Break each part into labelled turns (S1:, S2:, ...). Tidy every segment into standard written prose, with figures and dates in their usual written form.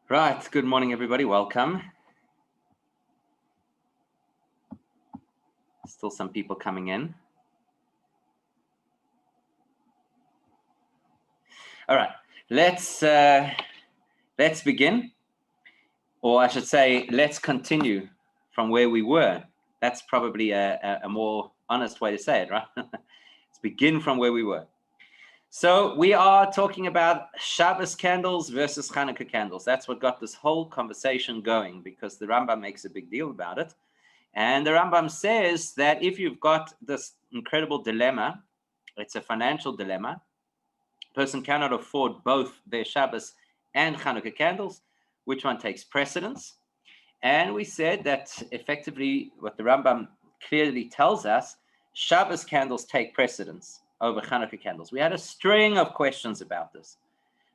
S1: Right, good morning, everybody. Welcome. Still some people coming in. All right, let's begin, or I should say, let's continue from where we were. That's probably a more honest way to say it, right? Let's begin from where we were. So we are talking about Shabbos candles versus Chanuka candles. That's what got this whole conversation going, because the Rambam makes a big deal about it. And the Rambam says that if you've got this incredible dilemma, it's a financial dilemma. A person cannot afford both their Shabbos and Chanukah candles. Which one takes precedence? And we said that effectively what the Rambam clearly tells us, Shabbos candles take precedence over Chanukah candles. We had a string of questions about this.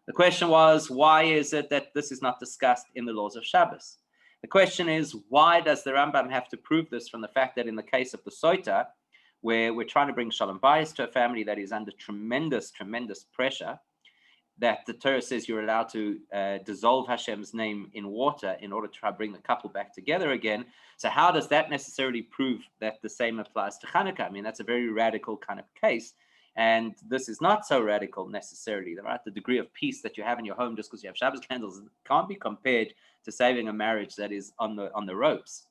S1: The question was, why is it that this is not discussed in the laws of Shabbos? The question is, why does the Rambam have to prove this from the fact that in the case of the Soita, where we're trying to bring Shalom Bayis to a family that is under tremendous, tremendous pressure, that the Torah says you're allowed to dissolve Hashem's name in water in order to try to bring the couple back together again. So how does that necessarily prove that the same applies to Chanukah? I mean, that's a very radical kind of case. And this is not so radical necessarily, right? The degree of peace that you have in your home just because you have Shabbos candles can't be compared to saving a marriage that is on the ropes.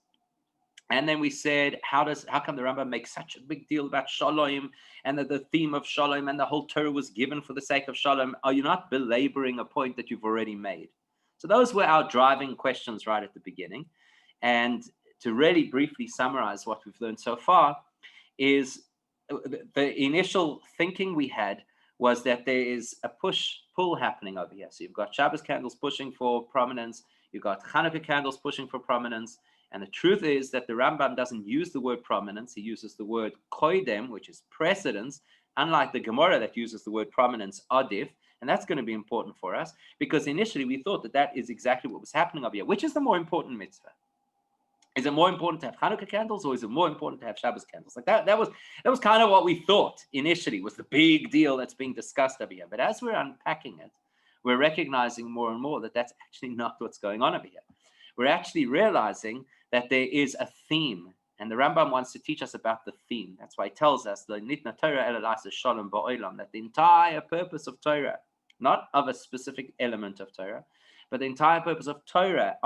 S1: And then we said, how come the Rambam makes such a big deal about Shalom and that the theme of Shalom and the whole Torah was given for the sake of Shalom? Are you not belaboring a point that you've already made? So those were our driving questions right at the beginning. And to really briefly summarize what we've learned so far is the initial thinking we had was that there is a push-pull happening over here. So you've got Shabbos candles pushing for prominence. You've got Chanukah candles pushing for prominence. And the truth is that the Rambam doesn't use the word prominence. He uses the word koidem, which is precedence, unlike the Gemara that uses the word prominence, adif. And that's going to be important for us because initially we thought that that is exactly what was happening over here. Which is the more important mitzvah? Is it more important to have Chanukah candles or is it more important to have Shabbos candles? Like that was kind of what we thought initially was the big deal that's being discussed over here. But as we're unpacking it, we're recognizing more and more that that's actually not what's going on over here. We're actually realizing that there is a theme, and the Rambam wants to teach us about the theme. That's why he tells us that the entire purpose of Torah, not of a specific element of Torah, but the entire purpose of Torah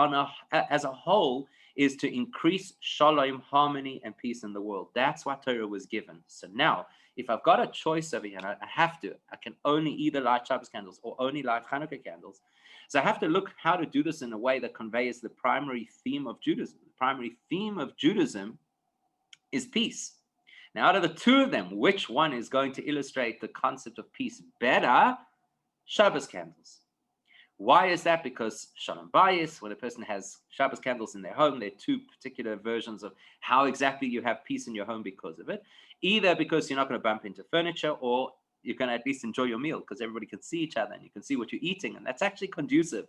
S1: as a whole is to increase shalom, harmony, and peace in the world. That's what Torah was given. So now, if I've got a choice over here, and I can only either light Shabbos candles or only light Chanukah candles. So I have to look how to do this in a way that conveys the primary theme of Judaism. The primary theme of Judaism is peace. Now, out of the two of them, which one is going to illustrate the concept of peace better? Shabbos candles. Why is that? Because Shalom Bayis, when a person has Shabbos candles in their home, there are two particular versions of how exactly you have peace in your home because of it. Either because you're not going to bump into furniture, or you can at least enjoy your meal because everybody can see each other and you can see what you're eating. And that's actually conducive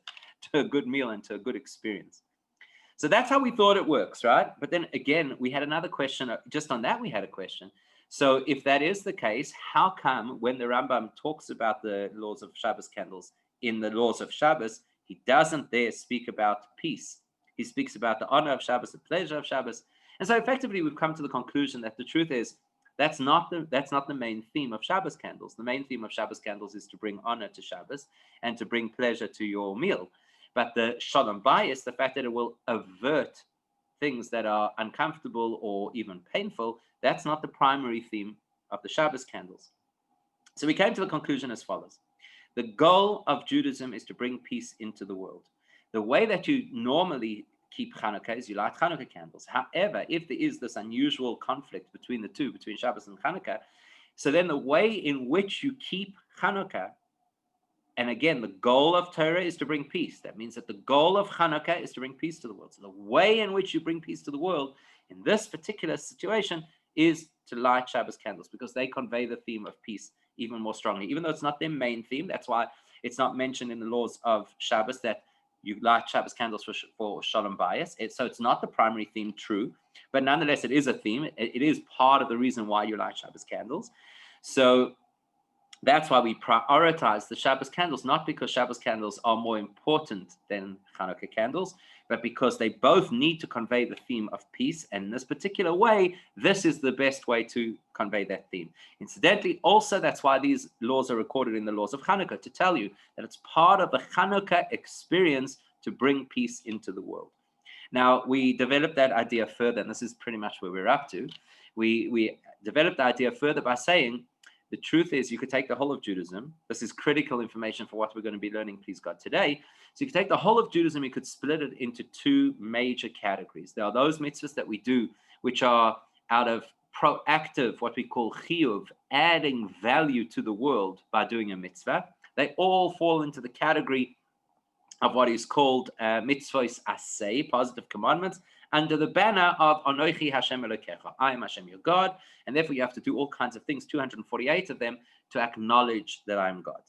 S1: to a good meal and to a good experience. So that's how we thought it works, right? But then again, we had another question. Just on that, we had a question. So if that is the case, how come when the Rambam talks about the laws of Shabbos candles in the laws of Shabbos, he doesn't there speak about peace? He speaks about the honor of Shabbos, the pleasure of Shabbos. And so effectively, we've come to the conclusion that the truth is that's not the main theme of Shabbos candles. The main theme of Shabbos candles is to bring honor to Shabbos and to bring pleasure to your meal. But the Shalom Bayis, the fact that it will avert things that are uncomfortable or even painful, that's not the primary theme of the Shabbos candles. So we came to the conclusion as follows. The goal of Judaism is to bring peace into the world. The way that you normally keep Chanukah is you light Chanukah candles. However, if there is this unusual conflict between the two, between Shabbos and Chanukah, so then the way in which you keep Chanukah, and again, the goal of Torah is to bring peace. That means that the goal of Chanukah is to bring peace to the world. So the way in which you bring peace to the world in this particular situation is to light Shabbos candles because they convey the theme of peace even more strongly. Even though it's not their main theme, that's why it's not mentioned in the laws of Shabbos that you light Shabbos candles for Shalom Bayis. So it's not the primary theme, true, but nonetheless, it is a theme. It is part of the reason why you light Shabbos candles. So That's why we prioritize the Shabbos candles, not because Shabbos candles are more important than Chanuka candles, but because they both need to convey the theme of peace. And in this particular way, this is the best way to convey that theme. Incidentally, also, that's why these laws are recorded in the laws of Chanuka, to tell you that it's part of the Chanuka experience to bring peace into the world. Now, we developed that idea further, and this is pretty much where we're up to. We developed the idea further by saying, the truth is, you could take the whole of Judaism. This is critical information for what we're going to be learning, please God, today. So you could take the whole of Judaism, you could split it into two major categories. There are those mitzvahs that we do, which are out of proactive, what we call chiyuv, adding value to the world by doing a mitzvah. They all fall into the category of what is called mitzvahs aseh, positive commandments, under the banner of Anochi Hashem Elokecha, I am Hashem your God, and therefore you have to do all kinds of things, 248 of them, to acknowledge that I am God.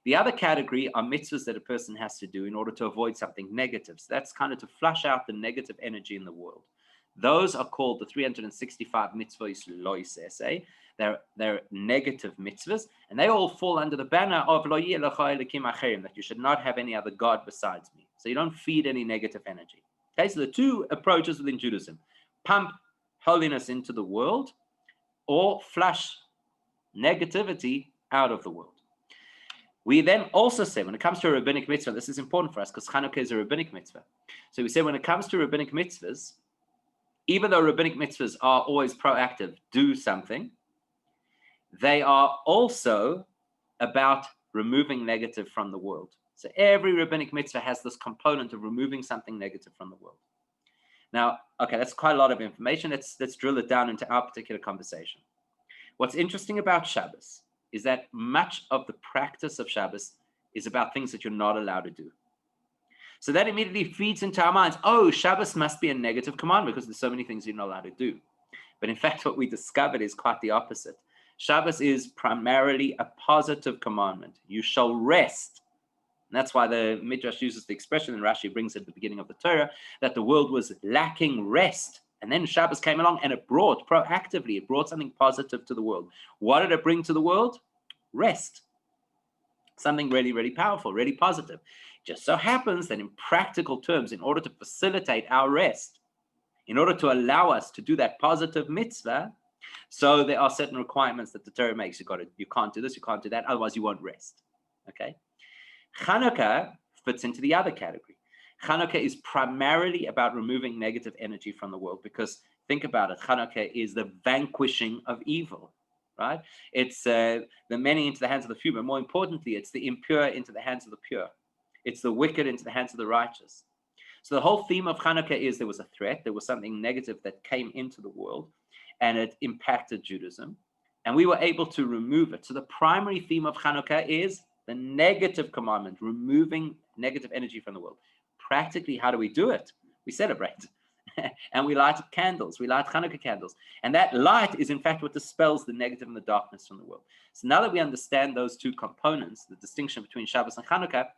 S1: The other category are mitzvahs that a person has to do in order to avoid something negative. So that's kind of to flush out the negative energy in the world. Those are called the 365 mitzvahs lois eseh. They're negative mitzvahs, and they all fall under the banner of lo yeh lecha elokim acherim, that you should not have any other God besides me. So you don't feed any negative energy. Okay, so the two approaches within Judaism: pump holiness into the world, or flush negativity out of the world. We then also say, when it comes to a rabbinic mitzvah, this is important for us because Chanuka is a rabbinic mitzvah. So we say when it comes to rabbinic mitzvahs, even though rabbinic mitzvahs are always proactive, do something, they are also about removing negative from the world. So every rabbinic mitzvah has this component of removing something negative from the world. Now, okay, that's quite a lot of information. Let's drill it down into our particular conversation. What's interesting about Shabbos is that much of the practice of Shabbos is about things that you're not allowed to do. So that immediately feeds into our minds, oh, Shabbos must be a negative commandment because there's so many things you're not allowed to do. But in fact, what we discovered is quite the opposite. Shabbos is primarily a positive commandment. You shall rest. And that's why the Midrash uses the expression, and Rashi brings it at the beginning of the Torah, that the world was lacking rest. And then Shabbos came along and it brought something positive to the world. What did it bring to the world? Rest. Something really, really powerful, really positive. Just so happens that in practical terms, in order to facilitate our rest, in order to allow us to do that positive mitzvah, so there are certain requirements that the Torah makes. You can't do this, you can't do that, otherwise you won't rest. Okay? Chanuka fits into the other category. Chanuka is primarily about removing negative energy from the world, because think about it, Chanuka is the vanquishing of evil, right? It's the many into the hands of the few, but more importantly, it's the impure into the hands of the pure. It's the wicked into the hands of the righteous. So the whole theme of Chanuka is there was a threat, there was something negative that came into the world, and it impacted Judaism, and we were able to remove it. So the primary theme of Chanuka is the negative commandment, removing negative energy from the world. Practically, how do we do it? We celebrate. And we light candles. We light Chanuka candles. And that light is, in fact, what dispels the negative and the darkness from the world. So now that we understand those two components, the distinction between Shabbos and Chanuka,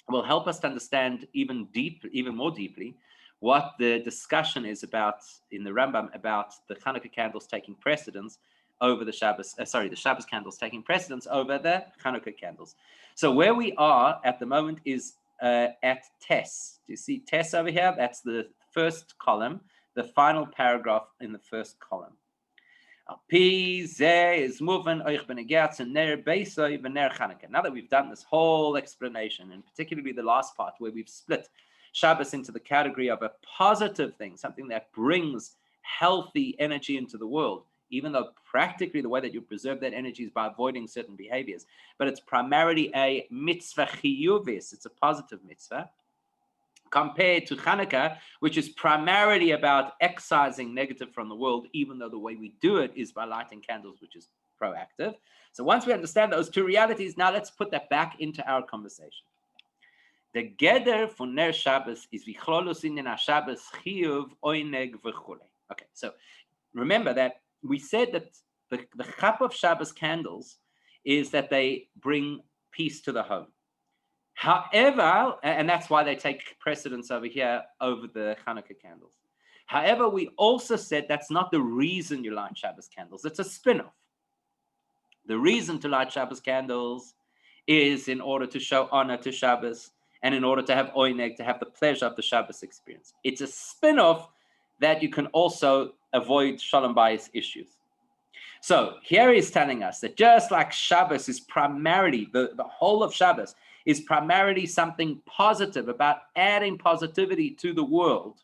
S1: will help us to understand even more deeply, what the discussion is about in the Rambam about the Chanuka candles taking precedence over the Shabbos, the Shabbos candles taking precedence over the Chanuka candles. So where we are at the moment is at Tes. Do you see Tes over here? That's the first column, the final paragraph in the first column. Now that we've done this whole explanation, and particularly the last part where we've split Shabbos into the category of a positive thing, something that brings healthy energy into the world, even though practically the way that you preserve that energy is by avoiding certain behaviors. But it's primarily a mitzvah chiyuvis, it's a positive mitzvah, compared to Chanuka, which is primarily about excising negative from the world, even though the way we do it is by lighting candles, which is proactive. So once we understand those two realities, now let's put that back into our conversation. The geder von ner Shabbos is vichlolus in Shabbos chiyuv oineg v'chule. Okay, so remember that we said that the chap of Shabbos candles is that they bring peace to the home. However, and that's why they take precedence over here over the Chanuka candles. However, we also said that's not the reason you light Shabbos candles. It's a spin-off. The reason to light Shabbos candles is in order to show honor to Shabbos and in order to have oineg, to have the pleasure of the Shabbos experience. It's a spin-off that you can also avoid shalom bayis issues. So here he's telling us that just like Shabbos is primarily, the whole of Shabbos is primarily something positive, about adding positivity to the world,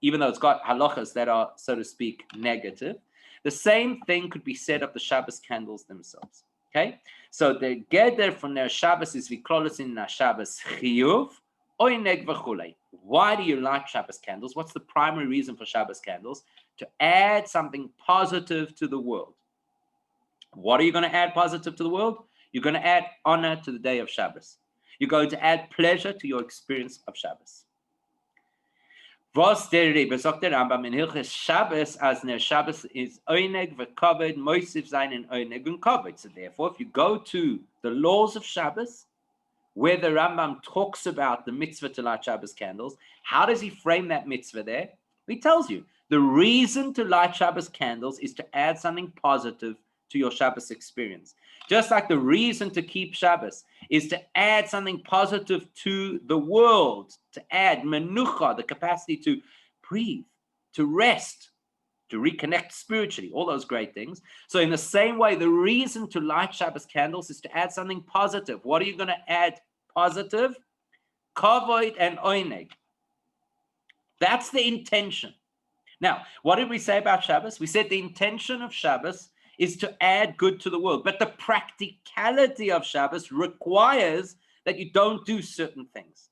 S1: even though it's got halachas that are, so to speak, negative. The same thing could be said of the Shabbos candles themselves. Okay, so the geder from their Shabbos is viklolos in Shabbos chiyuv oineg v'chulei. Why do you light Shabbos candles? What's the primary reason for Shabbos candles? To add something positive to the world. What are you going to add positive to the world? You're going to add honor to the day of Shabbos. You're going to add pleasure to your experience of Shabbos. Was der Rebbe sagt der Rambam in Hilchos Shabbos as ner Shabbos is oineg v'kavod moisif zayin in oineg and kavod. So therefore, if you go to the laws of Shabbos, where the Rambam talks about the mitzvah to light Shabbos candles, how does he frame that mitzvah there? He tells you the reason to light Shabbos candles is to add something positive to your Shabbos experience. Just like the reason to keep Shabbos is to add something positive to the world, to add menucha, the capacity to breathe, to rest, to reconnect spiritually, all those great things. So in the same way, the reason to light Shabbos candles is to add something positive. What are you going to add positive? Kavod and oineg. That's the intention. Now, what did we say about Shabbos? We said the intention of Shabbos is to add good to the world. But the practicality of Shabbos requires that you don't do certain things.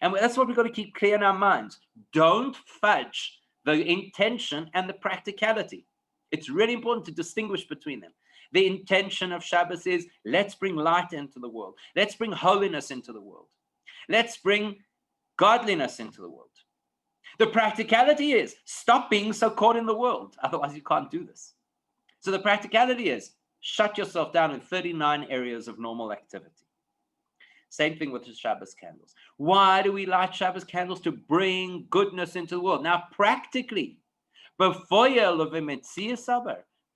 S1: And that's what we've got to keep clear in our minds. Don't fudge the intention and the practicality. It's really important to distinguish between them. The intention of Shabbos is, let's bring light into the world. Let's bring holiness into the world. Let's bring godliness into the world. The practicality is, stop being so caught in the world. Otherwise, you can't do this. So the practicality is, shut yourself down in 39 areas of normal activity. Same thing with the Shabbos candles. Why do we light Shabbos candles? To bring goodness into the world. Now, practically,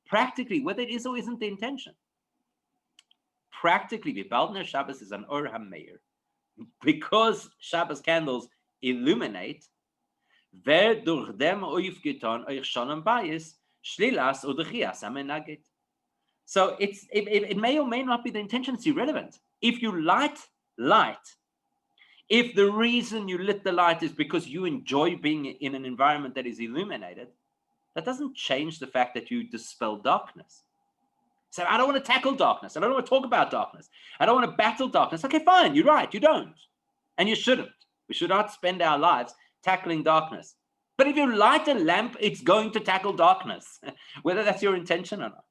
S1: practically, whether it is or isn't the intention, practically, Shabbos is an Or HaMeir. Because Shabbos candles illuminate, wer durch dem aufgetan euch shalom bayis, shlilas oder chias amenagit. So it may or may not be the intention. It's irrelevant. If you light light, if the reason you lit the light is because you enjoy being in an environment that is illuminated, that doesn't change the fact that you dispel darkness. So I don't want to tackle darkness. I don't want to talk about darkness. I don't want to battle darkness. Okay, fine. You're right. You don't. And you shouldn't. We should not spend our lives tackling darkness. But if you light a lamp, it's going to tackle darkness, whether that's your intention or not.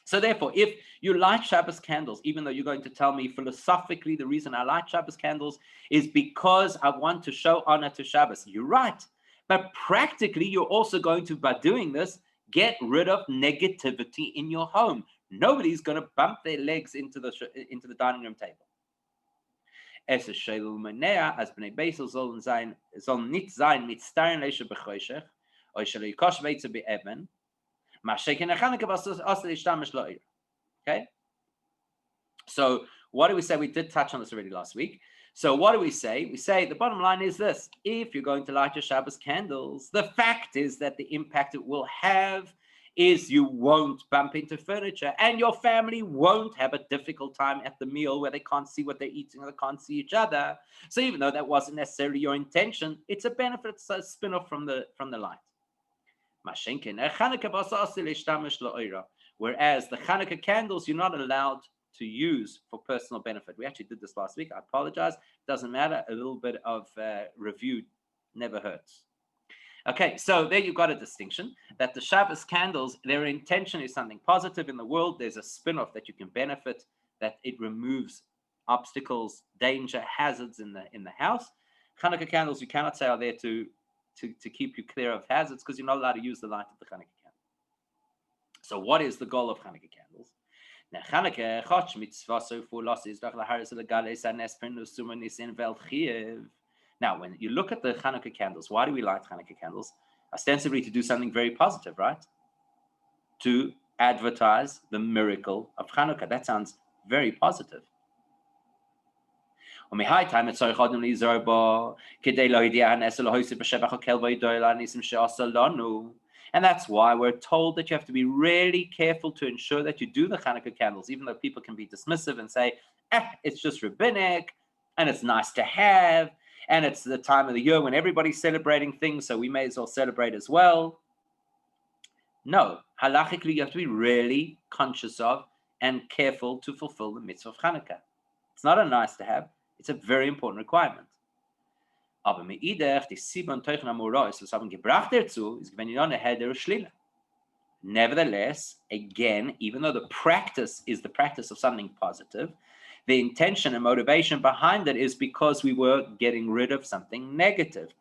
S1: So therefore, if you light Shabbos candles, even though you're going to tell me philosophically the reason I light Shabbos candles is because I want to show honor to Shabbos, you're right. But practically, you're also going to, by doing this, get rid of negativity in your home. Nobody's going to bump their legs into the dining room table. As bnei Beisel sollen nicht sein mit starren Leische bechoshech, or shall you kosh beitze be eben, masheken Chanuka was also ishtamish lo'ir. Okay. So what do we say? We did touch on this already last week. So what do we say? We say the bottom line is this: if you're going to light your Shabbos candles, the fact is that the impact it will have is you won't bump into furniture and your family won't have a difficult time at the meal where they can't see what they're eating or they can't see each other. So even though that wasn't necessarily your intention, it's a benefit, it's a spin-off from the light. Whereas the Chanuka candles, you're not allowed to use for personal benefit. We actually did this last week. I apologize. Doesn't matter. A little bit of review never hurts. Okay, so there you've got a distinction that the Shabbos candles, their intention is something positive in the world. There's a spin-off that you can benefit, that it removes obstacles, danger, hazards in the house. Chanuka candles, you cannot say are there to keep you clear of hazards because you're not allowed to use the light of the Chanuka candle. So what is the goal of Chanuka candles? Now, Chanuka, Chotch mitzvah so full losses, doch laharis legales anes pernus sumanis in veld chiev. Now, when you look at the Chanuka candles, why do we light Chanuka candles? Ostensibly to do something very positive, right? To advertise the miracle of Chanuka. That sounds very positive. And that's why we're told that you have to be really careful to ensure that you do the Chanuka candles, even though people can be dismissive and say, it's just rabbinic, and it's nice to have, and it's the time of the year when everybody's celebrating things, so we may as well celebrate as well. No, halachically, you have to be really conscious of and careful to fulfill the mitzvah of Chanuka. It's not a nice to have, it's a very important requirement. Nevertheless, again, even though the practice is the practice of something positive, the intention and motivation behind it is because we were getting rid of something negative.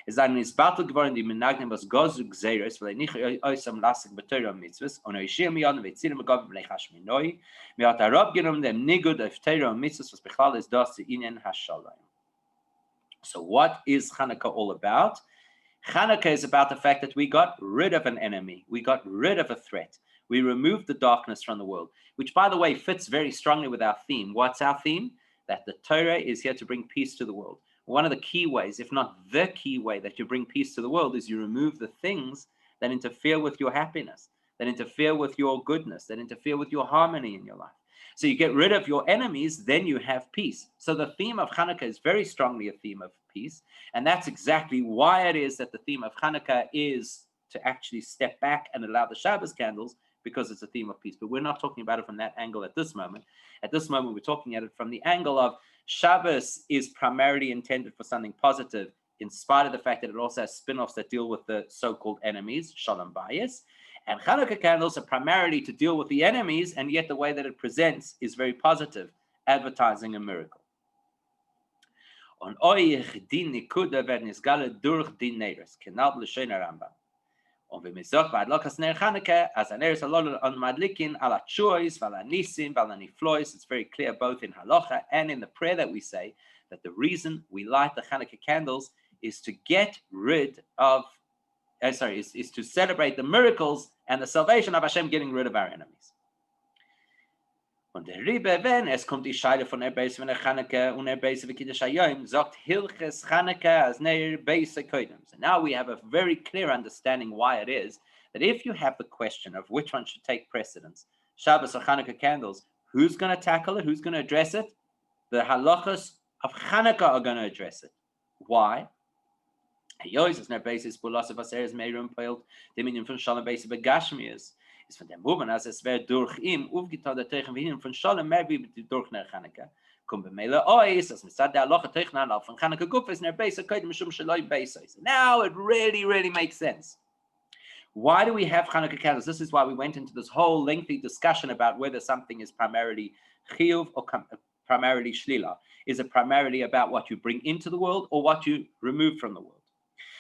S1: Is that is battle geworden die menagnem was gozug zeres weil nicht eusam lasig beter mitzvos und ishim yon vetzilem gav bnei chashminoi mir hat rab genommen dem nigud of teira mitzvos was bechal is das inen hashalom. So what is Chanuka all about? Chanuka is about the fact that we got rid of an enemy, we got rid of a threat, we removed the darkness from the world, which by the way fits very strongly with our theme. What's our theme? That the Torah is here to bring peace to the world. One of the key ways, if not the key way that you bring peace to the world, is you remove the things that interfere with your happiness, that interfere with your goodness, that interfere with your harmony in your life. So you get rid of your enemies, then you have peace. So the theme of Chanuka is very strongly a theme of peace. And that's exactly why it is that the theme of Chanuka is to actually step back and allow the Shabbos candles, because it's a theme of peace. But we're not talking about it from that angle at this moment. At this moment, we're talking at it from the angle of Shabbos is primarily intended for something positive, in spite of the fact that it also has spin-offs that deal with the so-called enemies, Shalom Bayis. And Chanuka candles are primarily to deal with the enemies, and yet the way that it presents is very positive, advertising a miracle. On oich din nikuda werden isgale durch din neiros, kenal b'l'shoin Rambam. Und wenn wir sagen, bei Adlokas Ner Chanuka, as an eres alol on madlikin ala chois, vala nisim, vala niflois, it's very clear both in halacha and in the prayer that we say that the reason we light the Chanuka candles is to get rid of, is to celebrate the miracles and the salvation of Hashem, getting rid of our enemies. Und der Rebbe, wenn es kommt die Scheide von Beis von der Chanuka und Beis von Kiddush Hayom, sagt Hilches Chanuka as Ner Beis Kodim. So now we have a very clear understanding why it is that if you have the question of which one should take precedence, Shabbos or Chanuka candles, who's going to tackle it? Who's going to address it? The halachas of Chanuka are going to address it. Why? Is von dem Buben, als es wird durch ihn aufgetan, der Teichen wie von Shalom mehr wie durch Ner Chanuka. Kommt bei Mele Ois, als mit der Loch Teichen an von Chanuka Guf ist Ner Beis Kodim Mishum Shaloi Beis. Now it really makes sense. Why do we have Chanuka candles? This is why we went into this whole lengthy discussion about whether something is primarily chiyuv or primarily shlila. Is it primarily about what you bring into the world or what you remove from the world?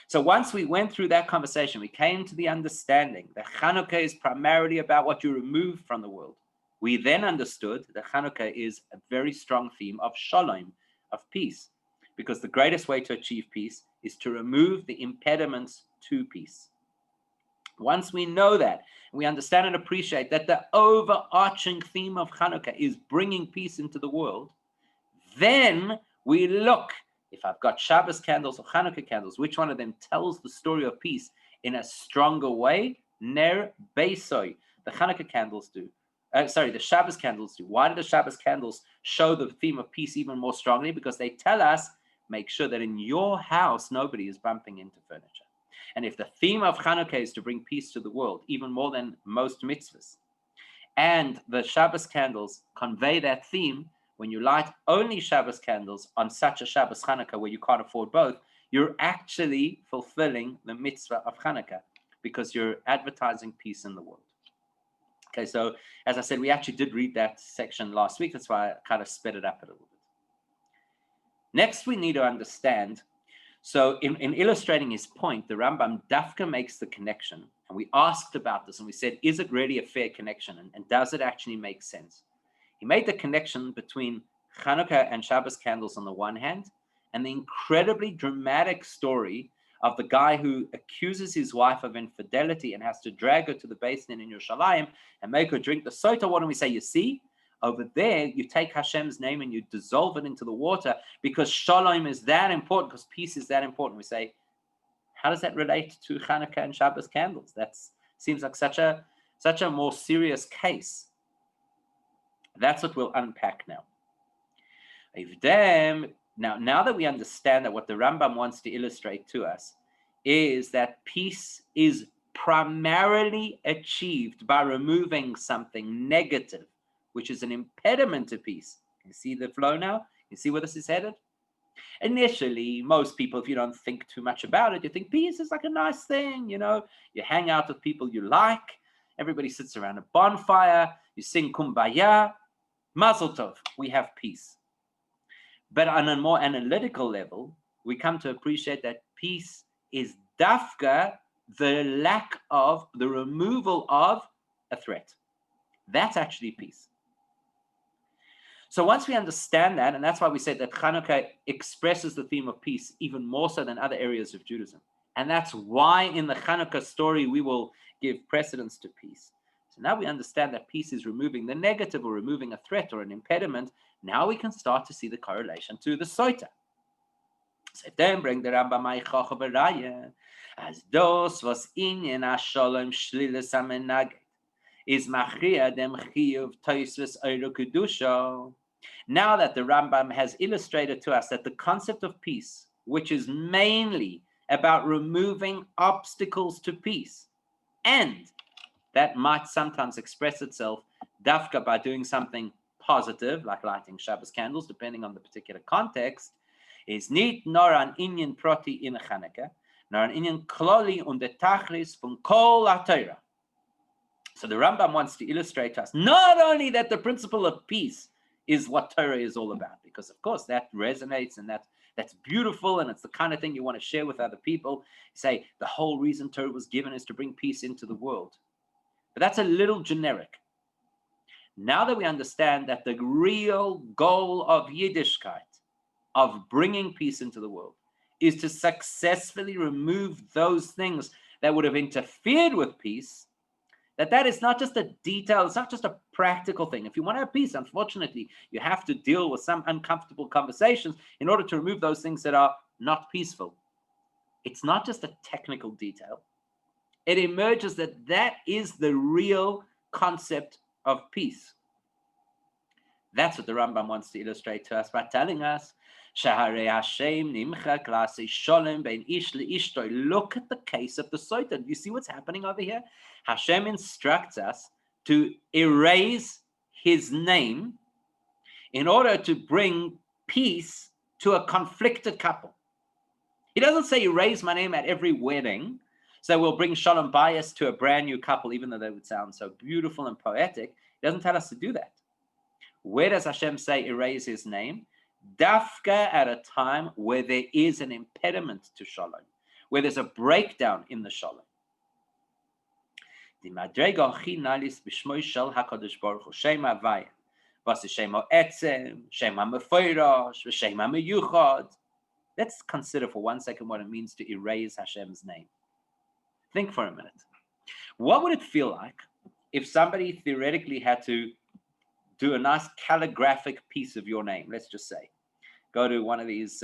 S1: So once we went through that conversation, we came to the understanding that Chanuka is primarily about what you remove from the world. We then understood that Chanuka is a very strong theme of shalom, of peace, because the greatest way to achieve peace is to remove the impediments to peace. Once we know that, we understand and appreciate that the overarching theme of Chanuka is bringing peace into the world, then we look, if I've got Shabbos candles or Chanuka candles, which one of them tells the story of peace in a stronger way? Ner Beisoi. The Chanuka candles do. The Shabbos candles do. Why do the Shabbos candles show the theme of peace even more strongly? Because they tell us, make sure that in your house, nobody is bumping into furniture. And if the theme of Chanuka is to bring peace to the world, even more than most mitzvahs, and the Shabbos candles convey that theme, when you light only Shabbos candles on such a Shabbos Chanuka where you can't afford both, you're actually fulfilling the mitzvah of Chanuka because you're advertising peace in the world. Okay, so as I said, we actually did read that section last week. That's why I kind of sped it up a little bit. Next, we need to understand, so in illustrating his point, the Rambam Dafka makes the connection, and we asked about this, and we said, is it really a fair connection, and does it actually make sense? He made the connection between Chanuka and Shabbos candles on the one hand, and the incredibly dramatic story of the guy who accuses his wife of infidelity and has to drag her to the basin in Yerushalayim and make her drink the sota water. And we say, you see, over there, you take Hashem's name and you dissolve it into the water because shalom is that important, because peace is that important. We say, how does that relate to Chanuka and Shabbos candles? That seems like such a more serious case. That's what we'll unpack now. Now that we understand that what the Rambam wants to illustrate to us is that peace is primarily achieved by removing something negative, which is an impediment to peace. You see the flow now? You see where this is headed? Initially, most people, if you don't think too much about it, you think peace is like a nice thing, you hang out with people you like, everybody sits around a bonfire, you sing kumbaya, mazel tov, we have peace. But on a more analytical level, we come to appreciate that peace is dafka, the removal of a threat. That's actually peace. So once we understand that, and that's why we say that Chanuka expresses the theme of peace even more so than other areas of Judaism. And that's why in the Chanuka story we will give precedence to peace. So now we understand that peace is removing the negative or removing a threat or an impediment. Now we can start to see the correlation to the Soita. So then bring the Rambam Eichoch as dos was inyan ashalom shlilas amenaget is machria dem chiyuv toisves eiro kedusha. Now that the Rambam has illustrated to us that the concept of peace, which is mainly about removing obstacles to peace, and that might sometimes express itself dafka by doing something positive, like lighting Shabbos candles, depending on the particular context, is nit nor an inyan proti in Chanuka, nor an inyan kloli und the tachlis von kol ha-Torah. So the Rambam wants to illustrate to us not only that the principle of peace is what Torah is all about, because of course that resonates and that's beautiful and it's the kind of thing you want to share with other people. You say the whole reason Torah was given is to bring peace into the world. But that's a little generic. Now that we understand that the real goal of Yiddishkeit, of bringing peace into the world, is to successfully remove those things that would have interfered with peace, that is not just a detail, it's not just a practical thing. If you want to have peace, unfortunately, you have to deal with some uncomfortable conversations in order to remove those things that are not peaceful. It's not just a technical detail. It emerges that is the real concept of peace. That's what the Rambam wants to illustrate to us by telling us, Shaharei Hashem nimchak la'aseh sholem bein ish le'ishtoi. Look at the case of the Soita. You see what's happening over here? Hashem instructs us to erase his name in order to bring peace to a conflicted couple. He doesn't say erase my name at every wedding, so we'll bring shalom bayis to a brand new couple, even though they would sound so beautiful and poetic. He doesn't tell us to do that. Where does Hashem say erase his name? Dafka at a time where there is an impediment to shalom, where there's a breakdown in the shalom. The madrega chi nalis b'shmoi shel hakadosh baruch hu shem havaya, vas shem ha'etzem, shem ha'mefoirash, v'shem ha'meyuchad. Let's consider for 1 second what it means to erase Hashem's name. Think for a minute. What would it feel like if somebody theoretically had to do a nice calligraphic piece of your name? Let's just say, go to one of these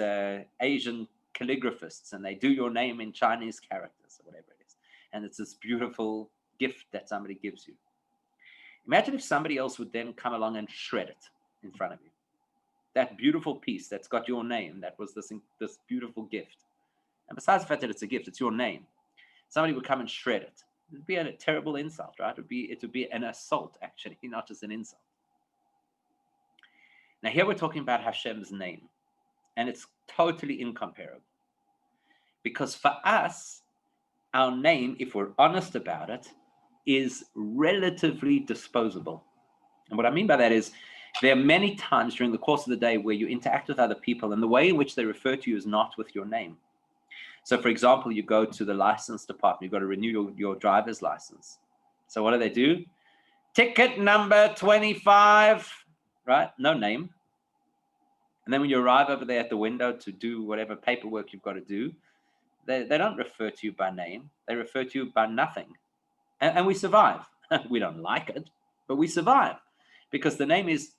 S1: Asian calligraphists and they do your name in Chinese characters or whatever it is. And it's this beautiful gift that somebody gives you. Imagine if somebody else would then come along and shred it in front of you. That beautiful piece that's got your name, that was this beautiful gift. And besides the fact that it's a gift, it's your name. Somebody would come and shred it. It would be a terrible insult, right? It would be an assault, actually, not just an insult. Now here we're talking about Hashem's name, and it's totally incomparable. Because for us, our name, if we're honest about it, is relatively disposable. And what I mean by that is, there are many times during the course of the day where you interact with other people and the way in which they refer to you is not with your name. So for example, you go to the license department, you've got to renew your driver's license. So what do? Ticket number 25, right? No name. And then when you arrive over there at the window to do whatever paperwork you've got to do, They don't refer to you by name. They refer to you by nothing. And we survive. We don't like it, but we survive because the name is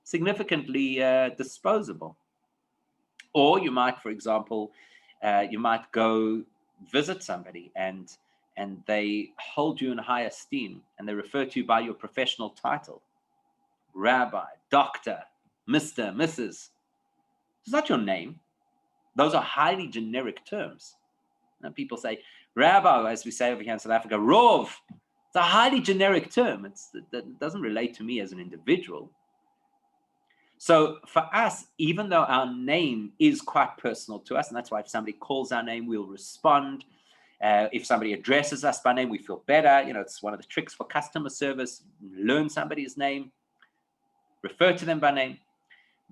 S1: significantly disposable. Or you might, for example, you might go visit somebody and they hold you in high esteem and they refer to you by your professional title: rabbi, doctor, Mr., Mrs. It's not your name. Those are highly generic terms. And people say rabbi, as we say over here in South Africa, rov. It's a highly generic term. It doesn't relate to me as an individual. So for us, even though our name is quite personal to us, and that's why if somebody calls our name, we'll respond. If somebody addresses us by name, we feel better. It's one of the tricks for customer service. Learn somebody's name, refer to them by name.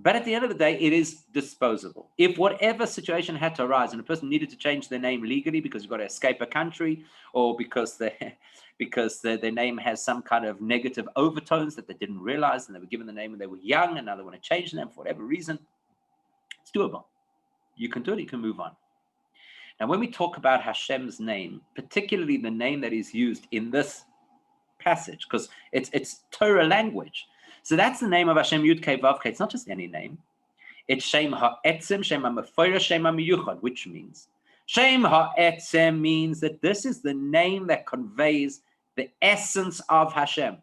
S1: But at the end of the day, it is disposable. If whatever situation had to arise and a person needed to change their name legally because you've got to escape a country, or because their name has some kind of negative overtones that they didn't realize, and they were given the name when they were young, and now they want to change the name for whatever reason, it's doable. You can do it. You can move on. Now, when we talk about Hashem's name, particularly the name that is used in this passage, because it's Torah language. So that's the name of Hashem, Yud-Kei, Vav-Kei. It's not just any name. It's Shem HaEtzem, Shem HaMefoira, Shem HaMiyuchad, which means Shem HaEtzem means that this is the name that conveys the essence of Hashem.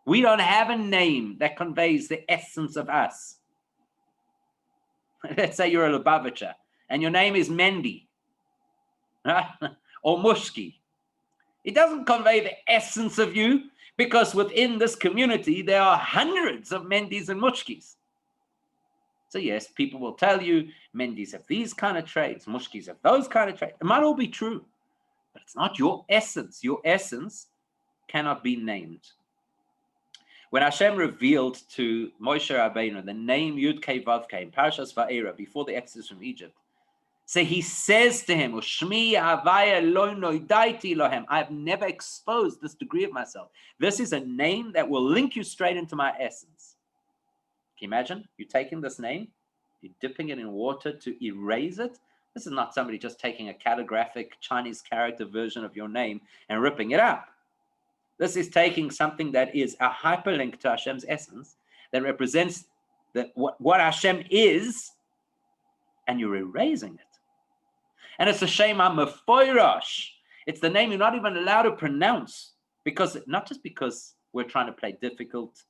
S1: We don't have a name that conveys the essence of us. Let's say you're a Lubavitcher and your name is Mendy or Mushki. It doesn't convey the essence of you, because within this community, there are hundreds of Mendis and Mushkis. So yes, people will tell you, Mendis have these kind of traits, Mushkis have those kind of traits. It might all be true, but it's not your essence. Your essence cannot be named. When Hashem revealed to Moshe Rabbeinu the name Yud-Kei Vav-Kei in Parashas Va'era, before the exodus from Egypt, so he says to him, Shmi Havaya Lo Noidaiti Lohem. I have never exposed this degree of myself. This is a name that will link you straight into my essence. Can you imagine? You're taking this name, you're dipping it in water to erase it. This is not somebody just taking a calligraphic Chinese character version of your name and ripping it up. This is taking something that is a hyperlink to Hashem's essence, that represents what Hashem is, and you're erasing it. And it's a Shem HaMefoirash. It's the name you're not even allowed to pronounce, because not just because we're trying to play difficult,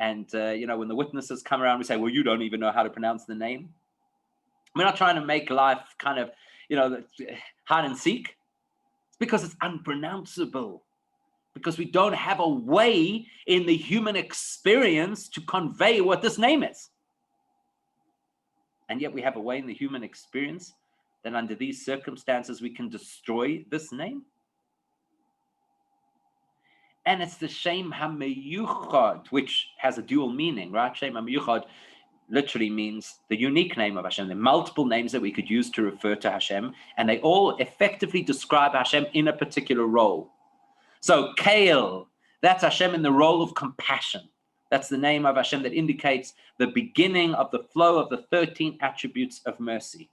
S1: and when the witnesses come around, we say, well, you don't even know how to pronounce the name. We're not trying to make life kind of, hide and seek. It's because it's unpronounceable, because we don't have a way in the human experience to convey what this name is. And yet we have a way in the human experience that under these circumstances we can destroy this name. And it's the Shem HaMeyuchad, which has a dual meaning, right? Shem HaMeyuchad literally means the unique name of Hashem. There are multiple names that we could use to refer to Hashem, and they all effectively describe Hashem in a particular role. So Kael, that's Hashem in the role of compassion. That's the name of Hashem that indicates the beginning of the flow of the 13 attributes of mercy.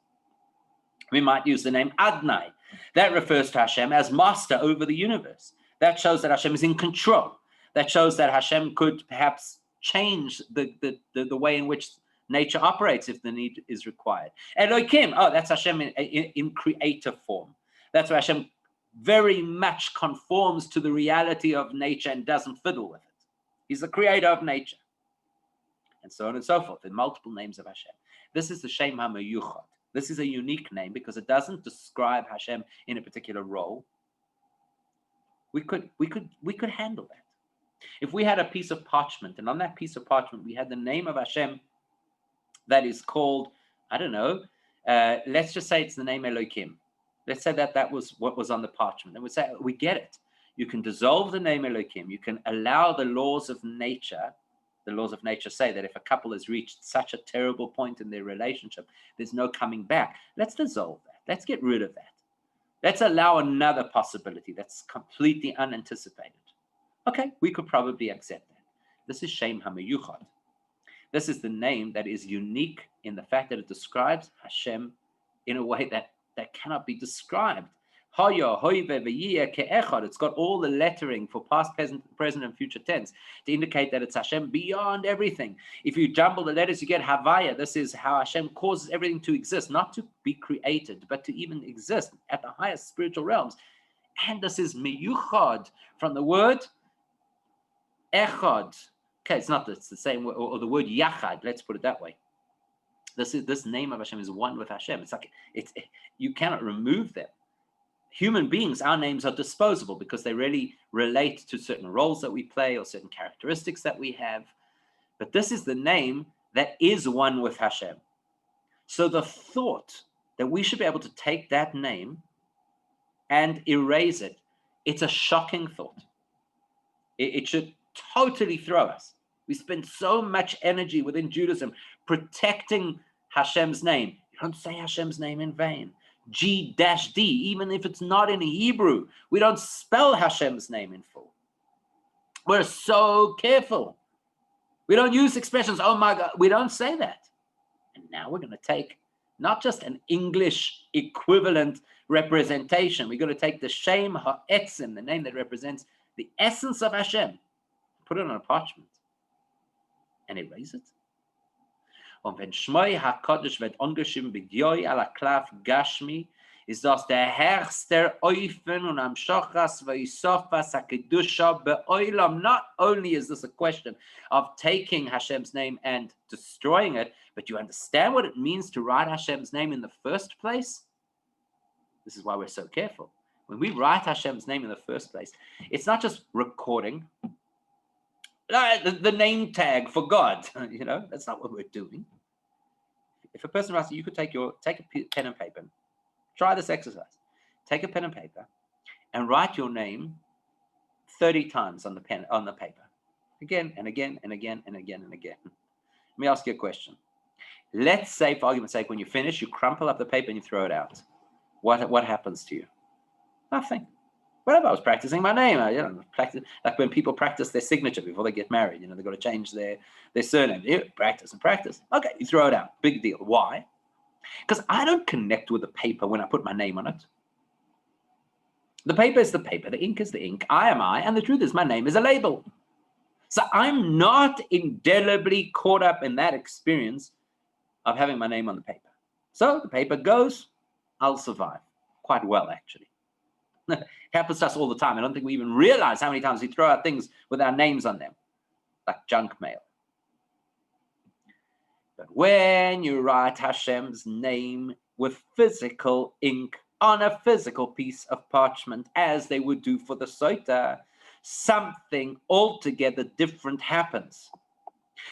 S1: We might use the name Adnai. That refers to Hashem as master over the universe. That shows that Hashem is in control. That shows that Hashem could perhaps change the way in which nature operates if the need is required. Elohim, that's Hashem in creative form. That's where Hashem very much conforms to the reality of nature and doesn't fiddle with it. He's the creator of nature. And so on and so forth. There are multiple names of Hashem. This is the Shem HaMeyuchad. This is a unique name because it doesn't describe Hashem in a particular role. We could handle that. If we had a piece of parchment, and on that piece of parchment we had the name of Hashem that is called, I don't know, let's just say it's the name Elohim. Let's say that was what was on the parchment. And we'd say, we get it. You can dissolve the name Elohim. You can allow the laws of nature. The laws of nature say that if a couple has reached such a terrible point in their relationship, there's no coming back. Let's dissolve that. Let's get rid of that. Let's allow another possibility that's completely unanticipated. Okay, we could probably accept that. This is Shem HaMeyuchad. This is the name that is unique in the fact that it describes Hashem in a way that cannot be described. It's got all the lettering for past, present, and future tense to indicate that it's Hashem beyond everything. If you jumble the letters, you get Havaya. This is how Hashem causes everything to exist, not to be created, but to even exist at the highest spiritual realms. And this is miyuchad from the word echad. Okay, it's the same word, or the word yachad. Let's put it that way. This name of Hashem is one with Hashem. It's like you cannot remove them. Human beings, our names are disposable because they really relate to certain roles that we play or certain characteristics that we have. But this is the name that is one with Hashem. So the thought that we should be able to take that name and erase it, it's a shocking thought. It should totally throw us. We spend so much energy within Judaism protecting Hashem's name. You don't say Hashem's name in vain. G-D, even if it's not in Hebrew, we don't spell Hashem's name in full. We're so careful. We don't use expressions, oh my God, we don't say that. And now we're going to take not just an English equivalent representation, we're going to take the Shem Ha'etzim, the name that represents the essence of Hashem, put it on a parchment and erase it. Und wenn Shmoi HaKadosh wird angeschrieben b'Gyoy ala Klaf Gashmi, ist das der herrster Eufen und am Shochas v'Yisofas HaKedusha be'olam. Not only is this a question of taking Hashem's name and destroying it, but you understand what it means to write Hashem's name in the first place? This is why we're so careful. When we write Hashem's name in the first place, it's not just recording the name tag for God. That's not what we're doing. If a person writes, you could take a pen and paper. Try this exercise. Take a pen and paper and write your name 30 times on the paper. Again and again and again and again and again. Let me ask you a question. Let's say, for argument's sake, when you finish, you crumple up the paper and you throw it out. What happens to you? Nothing. Whatever, I was practicing my name. Like when people practice their signature before they get married, they've got to change their surname. Practice and practice. Okay, you throw it out. Big deal. Why? Because I don't connect with the paper when I put my name on it. The paper is the paper. The ink is the ink. I am I. And the truth is my name is a label. So I'm not indelibly caught up in that experience of having my name on the paper. So the paper goes, I'll survive. Quite well, actually. It happens to us all the time. I don't think we even realize how many times we throw out things with our names on them, like junk mail. But when you write Hashem's name with physical ink on a physical piece of parchment, as they would do for the Soita, something altogether different happens.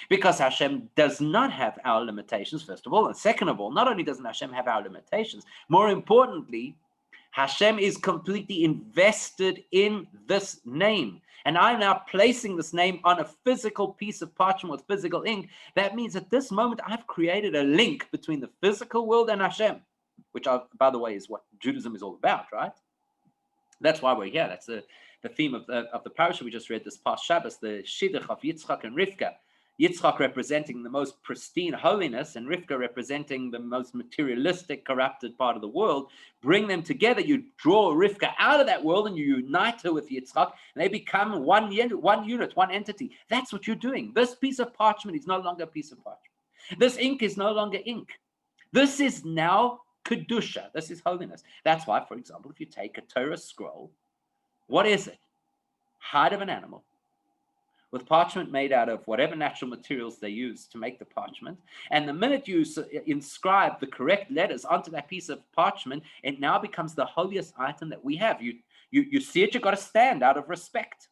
S1: Because Hashem does not have our limitations, first of all. And second of all, not only doesn't Hashem have our limitations, more importantly, Hashem is completely invested in this name. And I'm now placing this name on a physical piece of parchment with physical ink. That means at this moment, I've created a link between the physical world and Hashem, which, by the way, is what Judaism is all about, right? That's why we're here. That's the theme of the parasha we just read this past Shabbos, the Shidduch of Yitzchak and Rivka. Yitzchak representing the most pristine holiness and Rivka representing the most materialistic, corrupted part of the world. Bring them together. You draw Rivka out of that world and you unite her with Yitzchak, and they become one unit, one entity. That's what you're doing. This piece of parchment is no longer a piece of parchment. This ink is no longer ink. This is now Kedusha. This is holiness. That's why, for example, if you take a Torah scroll, what is it? Hide of an animal, with parchment made out of whatever natural materials they use to make the parchment. And the minute you inscribe the correct letters onto that piece of parchment, it now becomes the holiest item that we have. You see it, you've got to stand out of respect.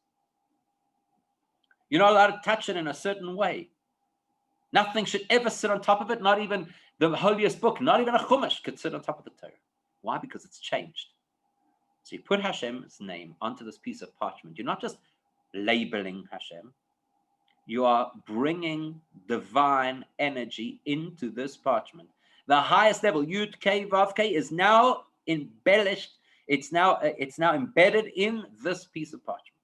S1: You're not allowed to touch it in a certain way. Nothing should ever sit on top of it, not even the holiest book, not even a chumash could sit on top of the Torah. Why? Because it's changed. So you put Hashem's name onto this piece of parchment. You're not just labeling Hashem, you are bringing divine energy into this parchment. The highest level, Yud K Vav K, is now embellished. It's now embedded in this piece of parchment.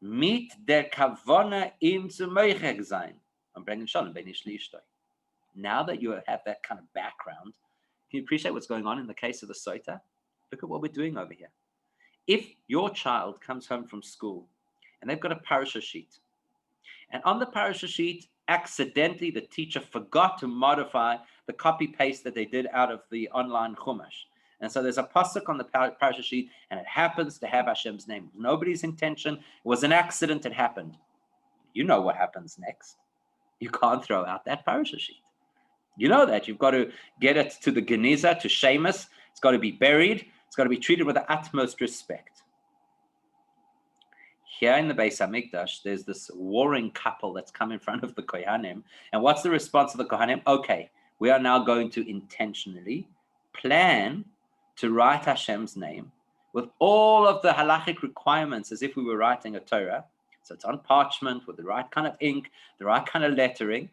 S1: mit der Kavona im zu Meichek sein. Und bringen Shalom ben ish li'ishtoi. Now that you have that kind of background, can you appreciate what's going on in the case of the Sota? Look at what we're doing over here. If your child comes home from school and they've got a parasha sheet, and on the parasha sheet, accidentally the teacher forgot to modify the copy-paste that they did out of the online Chumash. And so there's a pasuk on the parasha sheet, and it happens to have Hashem's name. It was nobody's intention. It was an accident. It happened. You know what happens next. You can't throw out that parasha sheet. You know that. You've got to get it to the Geniza, to Shemus. It's got to be buried. It's got to be treated with the utmost respect. Here in the Beis HaMikdash, there's this warring couple that's come in front of the Kohanim. And what's the response of the Kohanim? Okay, we are now going to intentionally plan to write Hashem's name with all of the halachic requirements as if we were writing a Torah. So it's on parchment with the right kind of ink, the right kind of lettering.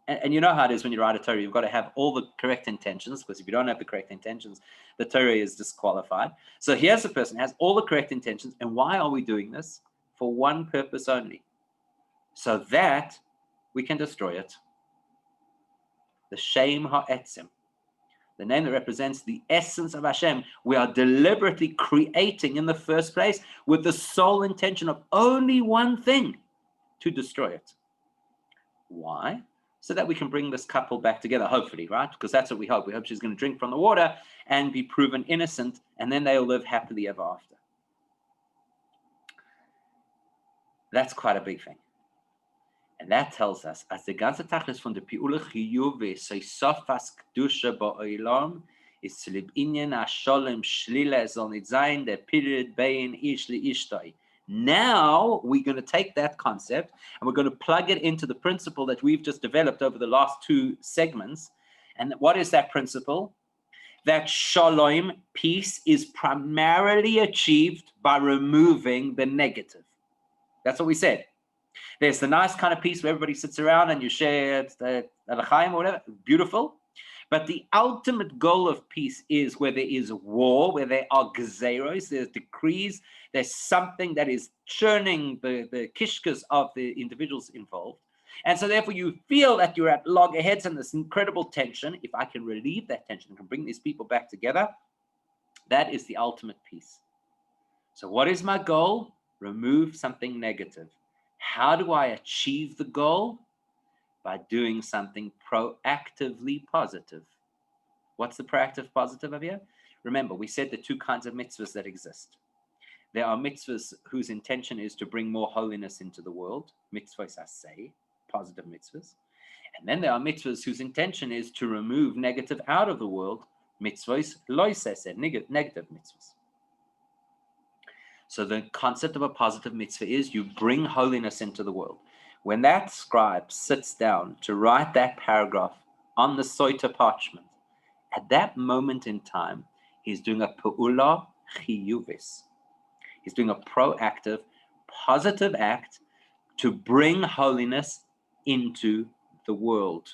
S1: And you know how it is when you write a Torah, you've got to have all the correct intentions, because if you don't have the correct intentions, the Torah is disqualified. So here's a person who has all the correct intentions. And why are we doing this? For one purpose only, so that we can destroy it. The Shem Ha'etzim, the name that represents the essence of Hashem, we are deliberately creating in the first place with the sole intention of only one thing, to destroy it. Why? So that we can bring this couple back together, hopefully, right? Because that's what we hope. We hope she's going to drink from the water and be proven innocent, and then they'll live happily ever after. That's quite a big thing. And that tells us, as the ganze Tachlis von der Pi'ula Chiyuve Seisofas Kedusha Ba'olam is Tzilib Inyan HaSholem Shlila Zol Nit Zayin der period Bein Ish Li'ishtoi. Now we're going to take that concept and we're going to plug it into the principle that we've just developed over the last two segments. And what is that principle? That Shalom, peace, is primarily achieved by removing the negative. That's what we said. There's the nice kind of peace where everybody sits around and you share the l'chaim or whatever. Beautiful. But the ultimate goal of peace is where there is war, where there are gezeros, there's decrees, there's something that is churning the kishkas of the individuals involved. And so therefore you feel that you're at loggerheads and this incredible tension. If I can relieve that tension and can bring these people back together, that is the ultimate peace. So what is my goal? Remove something negative. How do I achieve the goal? By doing something proactively positive. What's the proactive positive of here? Remember, we said the two kinds of mitzvahs that exist. There are mitzvahs whose intention is to bring more holiness into the world. Mitzvahs aseh, positive mitzvahs. And then there are mitzvahs whose intention is to remove negative out of the world. Mitzvahs lo seseh, negative mitzvahs. So the concept of a positive mitzvah is you bring holiness into the world. When that scribe sits down to write that paragraph on the Soita parchment, at that moment in time, he's doing a pe'ula chiyuvis. He's doing a proactive, positive act to bring holiness into the world.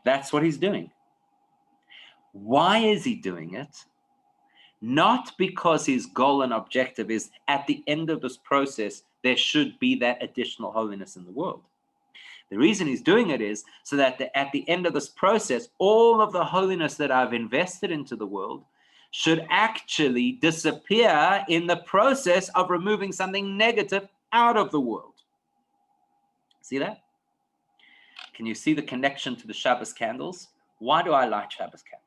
S1: That's what he's doing. Why is he doing it? Not because his goal and objective is at the end of this process, there should be that additional holiness in the world. The reason he's doing it is so that at the end of this process, all of the holiness that I've invested into the world should actually disappear in the process of removing something negative out of the world. See that? Can you see the connection to the Shabbos candles? Why do I light Shabbos candles?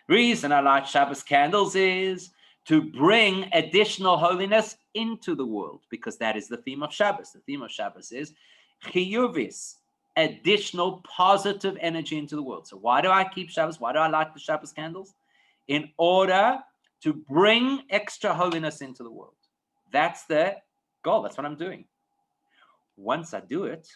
S1: Reason I light Shabbos candles is to bring additional holiness into the world, because that is the theme of Shabbos. The theme of Shabbos is chiyuvis, additional positive energy into the world. So why do I keep Shabbos? Why do I light the Shabbos candles? In order to bring extra holiness into the world. That's the goal. That's what I'm doing. Once I do it,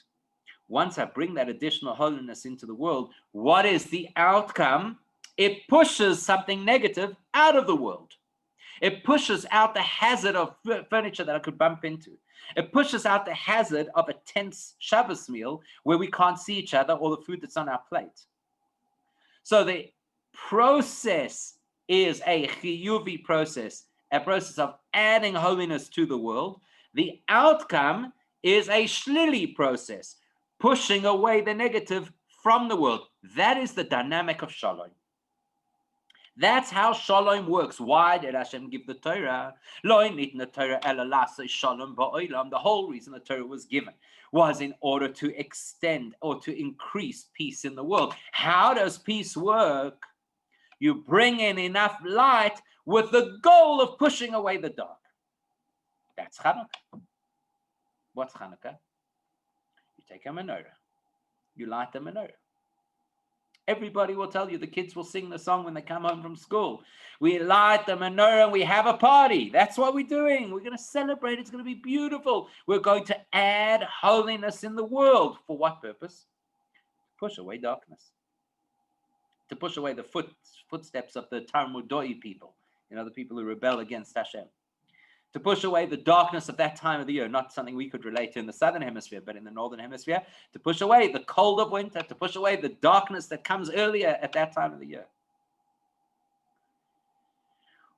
S1: once I bring that additional holiness into the world, what is the outcome? It pushes something negative out of the world. It pushes out the hazard of furniture that I could bump into. It pushes out the hazard of a tense Shabbos meal where we can't see each other or the food that's on our plate. So the process is a chiyuvi process, a process of adding holiness to the world, the outcome is a shlili process, pushing away the negative from the world. That is the dynamic of shalom. That's how shalom works. Why did Hashem give the Torah? The whole reason the Torah was given was in order to extend or to increase peace in the world. How does peace work? You bring in enough light with the goal of pushing away the dark. That's Chanuka. What's Chanuka? You take a menorah. You light the menorah. Everybody will tell you, the kids will sing the song when they come home from school. We light the menorah and we have a party. That's what we're doing. We're going to celebrate. It's going to be beautiful. We're going to add holiness in the world. For what purpose? Push away darkness. To push away the footsteps of the Talmudoi people, the people who rebel against Hashem. To push away the darkness of that time of the year, not something we could relate to in the southern hemisphere, but in the northern hemisphere, to push away the cold of winter, to push away the darkness that comes earlier at that time of the year.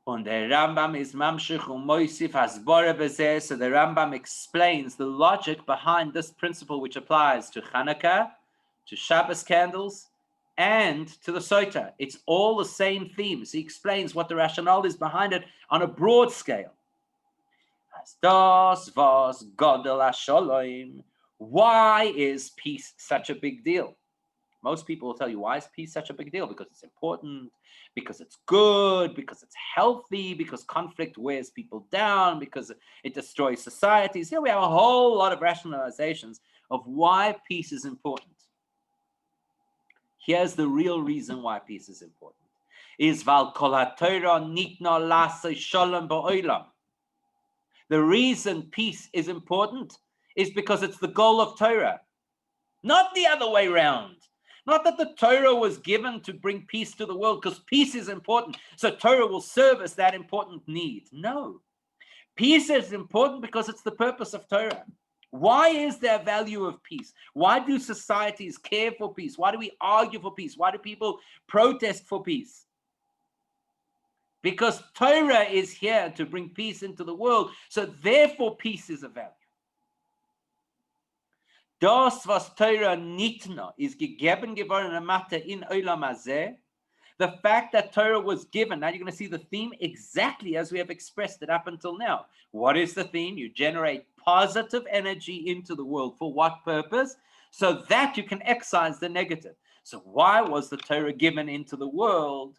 S1: And the Rambam is mamshich u'moisif hasbara b'zeh. So the Rambam explains the logic behind this principle, which applies to Chanuka, to Shabbos candles, and to the Sota. It's all the same themes. He explains what the rationale is behind it on a broad scale. Why is peace such a big deal? Most people will tell you, why is peace such a big deal? Because it's important, because it's good, because it's healthy, because conflict wears people down, because it destroys societies. Here we have a whole lot of rationalizations of why peace is important. Here's the real reason why peace is important. Is val kol haTorah nitna la'aseh shalom ba'olam. The reason peace is important is because it's the goal of Torah, not the other way around. Not that the Torah was given to bring peace to the world because peace is important, so Torah will service that important need. No. Peace is important because it's the purpose of Torah. Why is there value of peace? Why do societies care for peace? Why do we argue for peace? Why do people protest for peace? Because Torah is here to bring peace into the world, so therefore peace is a value. Das, was Torah nitna, is gegeben geworden amata in olam hazeh. The fact that Torah was given, now you're going to see the theme exactly as we have expressed it up until now. What is the theme? You generate positive energy into the world. For what purpose? So that you can excise the negative. So why was the Torah given into the world?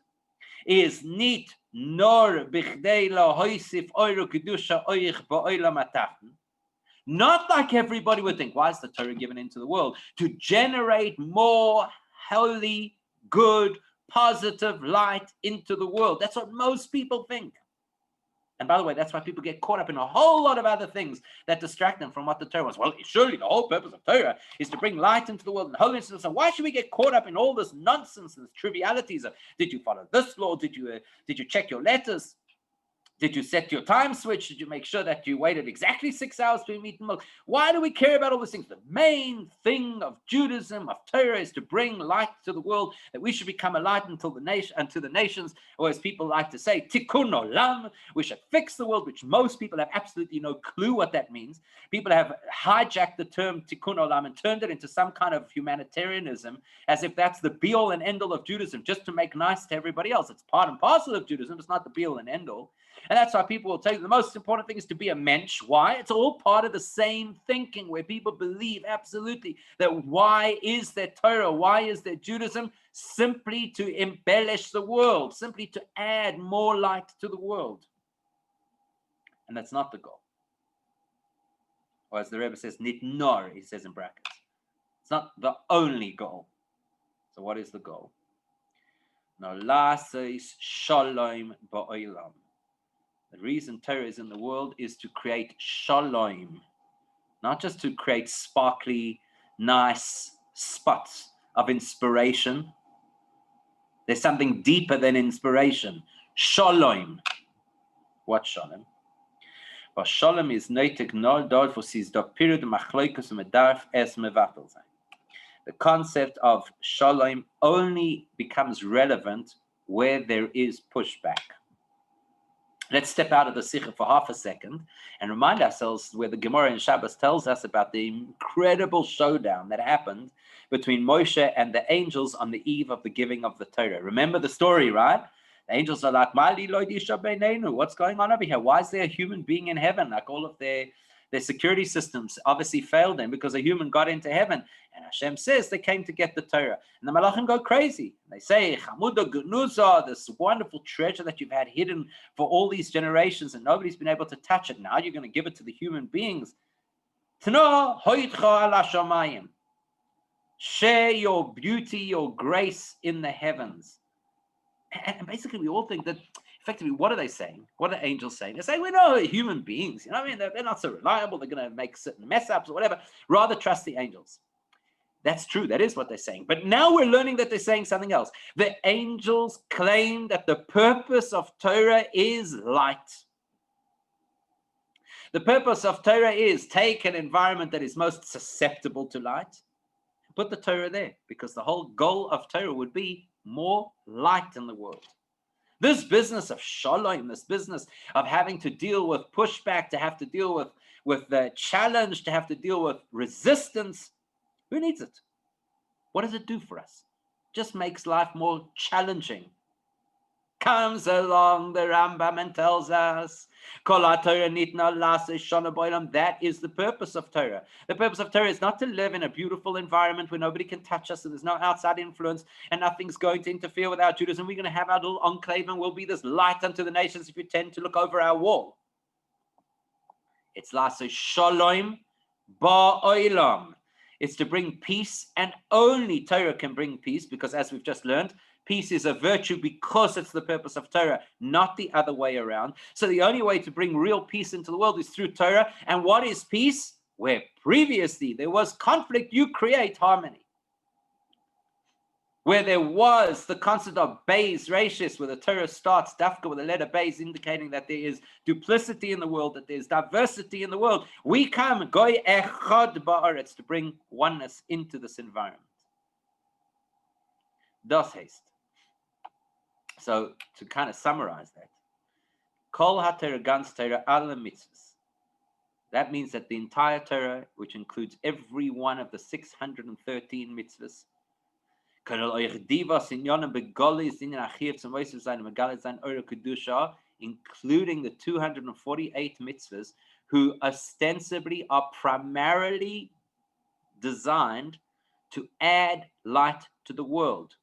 S1: Is nit nor bichdei lahoisif oiro kedusha oich ba'olam hatachton. Not like everybody would think. Why is the Torah given into the world? To generate more holy, good, positive light into the world. That's what most people think. And by the way, that's why people get caught up in a whole lot of other things that distract them from what the Torah was. Well, surely the whole purpose of Torah is to bring light into the world and holiness. So why should we get caught up in all this nonsense and trivialities of, did you follow this law? Did you check your letters? Did you set your time switch? Did you make sure that you waited exactly 6 hours to meet milk? Why do we care about all these things? The main thing of Judaism, of Torah, is to bring light to the world, that we should become a light unto the nations, or as people like to say, tikkun olam. We should fix the world, which most people have absolutely no clue what that means. People have hijacked the term tikkun olam and turned it into some kind of humanitarianism, as if that's the be-all and end-all of Judaism, just to make nice to everybody else. It's part and parcel of Judaism. It's not the be-all and end-all. And that's why people will tell you the most important thing is to be a mensch. Why? It's all part of the same thinking, where people believe absolutely that why is there Torah? Why is there Judaism? Simply to embellish the world, simply to add more light to the world. And that's not the goal. Or as the Rebbe says, nit nor, he says in brackets. It's not the only goal. So what is the goal? No la'aseh shalom ba'olam. The reason Torah is in the world is to create shalom, not just to create sparkly, nice spots of inspiration. There's something deeper than inspiration. Shalom. What shalom? But shalom is neitig nor dort for sis da period machloikus medarf es mevatel sein. The concept of shalom only becomes relevant where there is pushback. Let's step out of the Sicha for half a second and remind ourselves where the Gemara in Shabbos tells us about the incredible showdown that happened between Moshe and the angels on the eve of the giving of the Torah. Remember the story, right? The angels are like, what's going on over here? Why is there a human being in heaven? Like all of their security systems obviously failed them because a human got into heaven. And Hashem says they came to get the Torah. And the Malachim go crazy. They say, this wonderful treasure that you've had hidden for all these generations and nobody's been able to touch it. Now you're going to give it to the human beings. Share your beauty, your grace in the heavens. And basically we all think that effectively, what are they saying? What are angels saying? They're saying, we know human beings. You know what I mean? They're not so reliable. They're going to make certain mess ups or whatever. Rather trust the angels. That's true. That is what they're saying. But now we're learning that they're saying something else. The angels claim that the purpose of Torah is light. The purpose of Torah is take an environment that is most susceptible to light, put the Torah there, because the whole goal of Torah would be more light in the world. This business of shalom, this business of having to deal with pushback, to have to deal with the challenge, to have to deal with resistance, who needs it? What does it do for us? Just makes life more challenging. Comes along the Rambam and tells us, that is the purpose of Torah. The purpose of Torah is not to live in a beautiful environment where nobody can touch us and there's no outside influence and nothing's going to interfere with our Judaism. We're going to have our little enclave and we'll be this light unto the nations if you tend to look over our wall. It's la'aseh shalom ba'olam. It's to bring peace, and only Torah can bring peace, because as we've just learned, peace is a virtue because it's the purpose of Torah, not the other way around. So the only way to bring real peace into the world is through Torah. And what is peace? Where previously there was conflict, you create harmony. Where there was the concept of beis reishis, where the Torah starts dafka with the letter beis, indicating that there is duplicity in the world, that there's diversity in the world. We come goy echad ba'aretz to bring oneness into this environment. Das heißt. So to kind of summarize that, kol haTorah ganz Torah alle mitzvahs. That means that the entire Torah, which includes every one of the 613 mitzvahs, including the 248 mitzvahs, who ostensibly are primarily designed to add light to the world,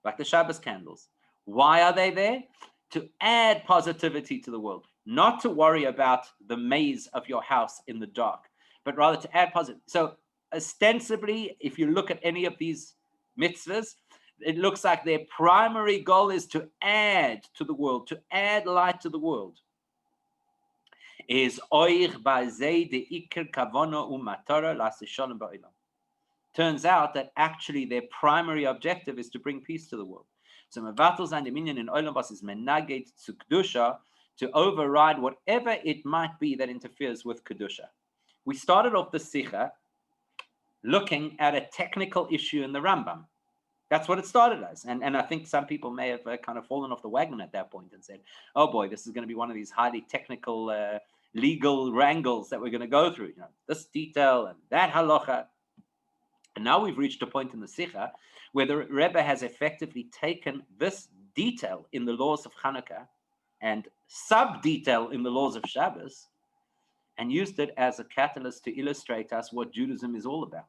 S1: like the Shabbos candles. Why are they there? To add positivity to the world, not to worry about the maze of your house in the dark, but rather to add positive. So ostensibly, if you look at any of these mitzvahs, it looks like their primary goal is to add to the world, to add light to the world. Turns out that actually their primary objective is to bring peace to the world. So mevatel sein dominion in olam bas is menaged zu kedusha, to override whatever it might be that interferes with kedusha. We started off the Sicha looking at a technical issue in the Rambam. That's what it started as. And I think some people may have kind of fallen off the wagon at that point and said, oh boy, this is going to be one of these highly technical legal wrangles that we're going to go through. You know, this detail and that halacha. And now we've reached a point in the Sicha where the Rebbe has effectively taken this detail in the laws of Chanuka and sub-detail in the laws of Shabbos and used it as a catalyst to illustrate us what Judaism is all about.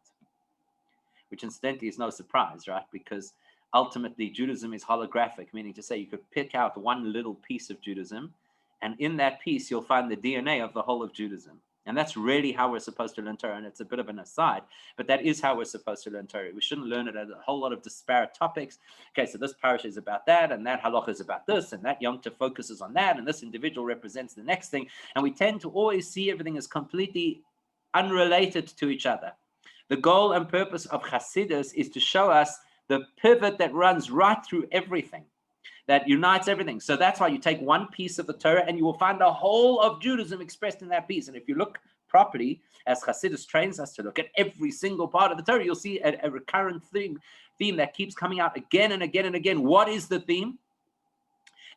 S1: Which incidentally is no surprise, right? Because ultimately Judaism is holographic, meaning to say you could pick out one little piece of Judaism, and in that piece you'll find the DNA of the whole of Judaism. And that's really how we're supposed to learn Torah, and it's a bit of an aside, but that is how we're supposed to learn Torah. We shouldn't learn it as a whole lot of disparate topics. Okay, so this parasha is about that, and that halacha is about this, and that Yom Tov focuses on that, and this individual represents the next thing, and we tend to always see everything as completely unrelated to each other. The goal and purpose of Chassidus is to show us the pivot that runs right through everything, that unites everything. So that's why you take one piece of the Torah and you will find the whole of Judaism expressed in that piece. And if you look properly, as Chassidus trains us to look at every single part of the Torah, you'll see a recurrent theme that keeps coming out again and again and again. What is the theme?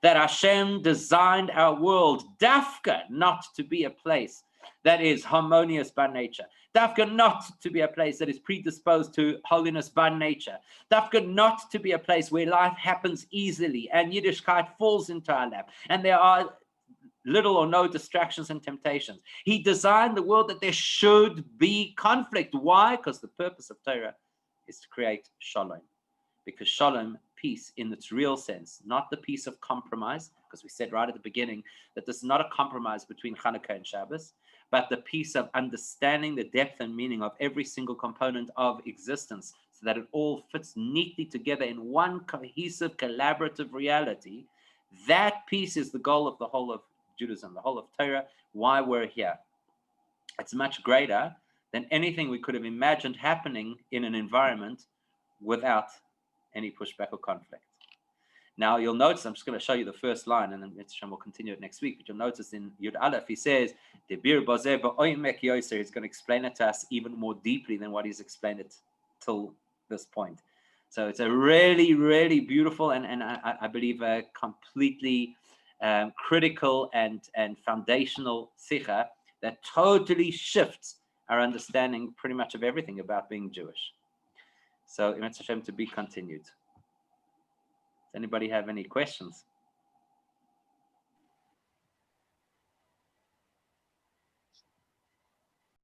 S1: that Hashem designed our world, dafka, not to be a place that is harmonious by nature, dafka not to be a place that is predisposed to holiness by nature, dafka not to be a place where life happens easily and Yiddishkeit falls into our lap, and there are little or no distractions and temptations. He designed the world that there should be conflict. Why? Because the purpose of Torah is to create shalom. Because shalom, peace in its real sense, not the peace of compromise, because we said right at the beginning that this is not a compromise between Chanuka and Shabbos, but the peace of understanding the depth and meaning of every single component of existence so that it all fits neatly together in one cohesive, collaborative reality. That peace is the goal of the whole of Judaism, the whole of Torah, why we're here. It's much greater than anything we could have imagined happening in an environment without any pushback or conflict. Now you'll notice, I'm just going to show you the first line, and then we'll continue it next week, but you'll notice in Yud Aleph, he says, he's going to explain it to us even more deeply than what he's explained it till this point. So it's a really, really beautiful and I believe a completely critical and foundational sikha that totally shifts our understanding pretty much of everything about being Jewish. So, Emet Hashem, to be continued. Does anybody have any questions?